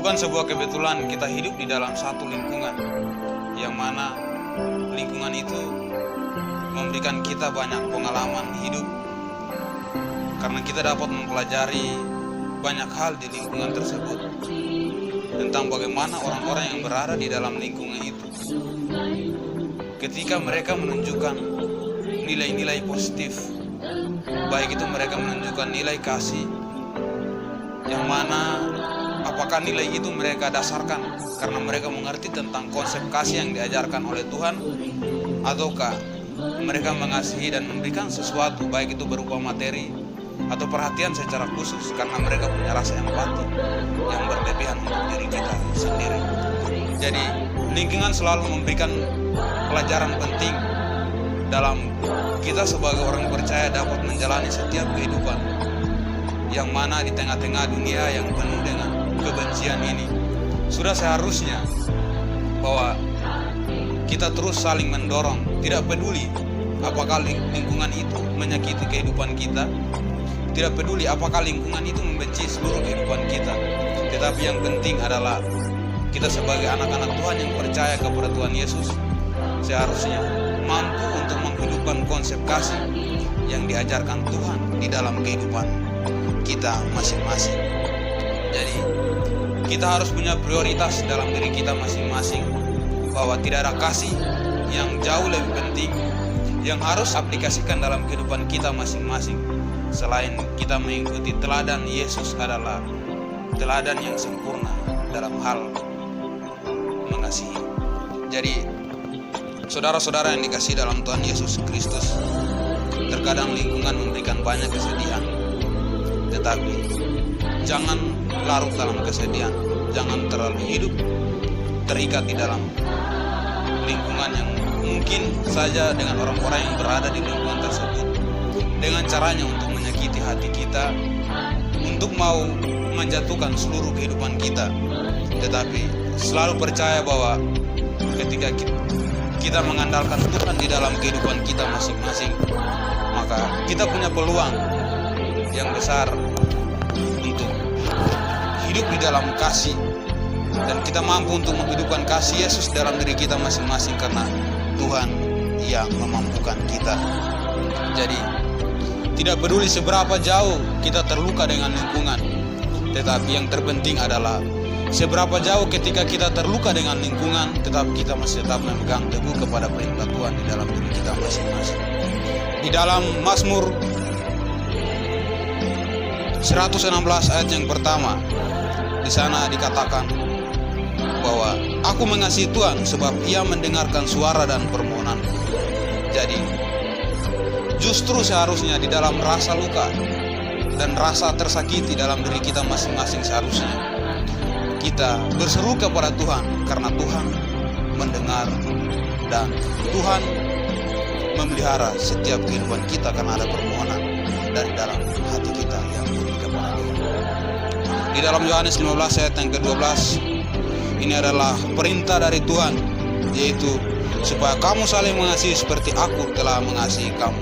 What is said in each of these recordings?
Bukan sebuah kebetulan kita hidup di dalam satu lingkungan, yang mana lingkungan itu memberikan kita banyak pengalaman hidup, karena kita dapat mempelajari banyak hal di lingkungan tersebut tentang bagaimana orang-orang yang berada di dalam lingkungan itu, ketika mereka menunjukkan nilai-nilai positif, baik itu mereka menunjukkan nilai kasih, yang mana apakah nilai itu mereka dasarkan karena mereka mengerti tentang konsep kasih yang diajarkan oleh Tuhan, ataukah mereka mengasihi dan memberikan sesuatu, baik itu berupa materi atau perhatian secara khusus karena mereka punya rasa empati yang berlebihan untuk diri kita sendiri. Jadi lingkungan selalu memberikan pelajaran penting dalam kita sebagai orang percaya dapat menjalani setiap kehidupan, yang mana di tengah-tengah dunia yang penuh dengan kebencian ini, sudah seharusnya bahwa kita terus saling mendorong, tidak peduli apakah lingkungan itu menyakiti kehidupan kita, tidak peduli apakah lingkungan itu membenci seluruh kehidupan kita, tetapi yang penting adalah kita sebagai anak-anak Tuhan yang percaya kepada Tuhan Yesus seharusnya mampu untuk menghidupkan konsep kasih yang diajarkan Tuhan di dalam kehidupan kita masing-masing. Jadi kita harus punya prioritas dalam diri kita masing-masing, bahwa tidak ada kasih yang jauh lebih penting yang harus aplikasikan dalam kehidupan kita masing-masing selain kita mengikuti teladan Yesus adalah teladan yang sempurna dalam hal mengasihi. Jadi saudara-saudara yang dikasihi dalam Tuhan Yesus Kristus, terkadang lingkungan memberikan banyak kesedihan, tetapi jangan larut dalam kesedihan, jangan terlalu hidup terikat di dalam lingkungan yang mungkin saja dengan orang-orang yang berada di lingkungan tersebut dengan caranya untuk menyakiti hati kita, untuk mau menjatuhkan seluruh kehidupan kita. Tetapi selalu percaya bahwa ketika kita mengandalkan Tuhan di dalam kehidupan kita masing-masing, maka kita punya peluang yang besar untuk hidup di dalam kasih, dan kita mampu untuk menghidupkan kasih Yesus dalam diri kita masing-masing karena Tuhan yang memampukan kita. Jadi tidak peduli seberapa jauh kita terluka dengan lingkungan, tetapi yang terpenting adalah seberapa jauh ketika kita terluka dengan lingkungan, tetapi kita masih tetap memegang teguh kepada perintah Tuhan di dalam diri kita masing-masing. Di dalam Mazmur 116 ayat yang pertama, di sana dikatakan bahwa aku mengasihi Tuhan sebab Ia mendengarkan suara dan permohonanku. Jadi justru seharusnya di dalam rasa luka dan rasa tersakiti dalam diri kita masing-masing, seharusnya kita berseru kepada Tuhan karena Tuhan mendengar dan Tuhan memelihara setiap kehidupan kita karena ada permohonan dari dalam hati kita yang murni kepada Tuhan. Di dalam Yohanes 15 ayat yang ke-12, ini adalah perintah dari Tuhan, yaitu supaya kamu saling mengasihi seperti aku telah mengasihi kamu.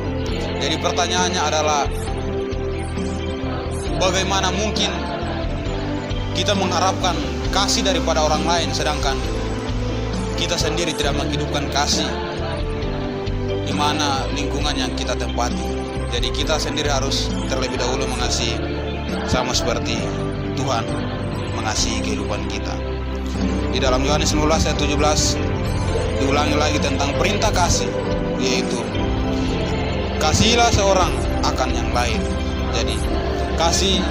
Jadi pertanyaannya adalah, bagaimana mungkin kita mengharapkan kasih daripada orang lain sedangkan kita sendiri tidak menghidupkan kasih di mana lingkungan yang kita tempati. Jadi kita sendiri harus terlebih dahulu mengasihi sama seperti Tuhan mengasihi kehidupan kita. Di dalam Yohanes 15 ayat 17 diulangi lagi tentang perintah kasih, yaitu kasihilah seorang akan yang lain. Jadi kasih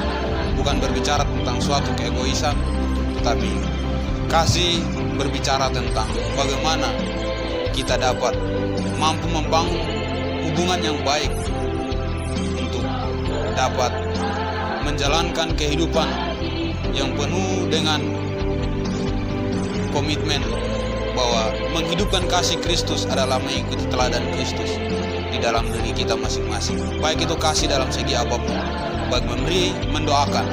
bukan berbicara tentang suatu keegoisan, tetapi kasih berbicara tentang bagaimana kita dapat mampu membangun hubungan yang baik untuk dapat menjalankan kehidupan yang penuh dengan komitmen bahwa menghidupkan kasih Kristus adalah mengikuti teladan Kristus di dalam diri kita masing-masing. Baik itu kasih dalam segi apapun, baik memberi, mendoakan,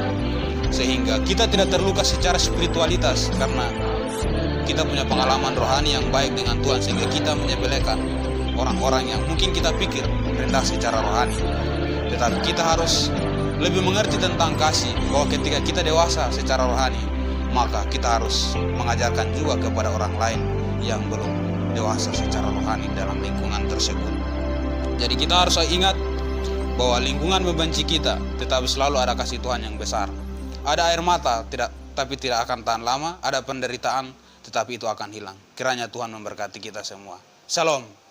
sehingga kita tidak terluka secara spiritualitas karena kita punya pengalaman rohani yang baik dengan Tuhan, sehingga kita menyepelekan orang-orang yang mungkin kita pikir rendah secara rohani. Tetapi kita harus lebih mengerti tentang kasih, bahwa ketika kita dewasa secara rohani, maka kita harus mengajarkan juga kepada orang lain yang belum dewasa secara rohani dalam lingkungan tersebut. Jadi kita harus ingat bahwa lingkungan membenci kita, tetapi selalu ada kasih Tuhan yang besar. Ada air mata, tapi tidak akan tahan lama. Ada penderitaan, tetapi itu akan hilang. Kiranya Tuhan memberkati kita semua. Shalom.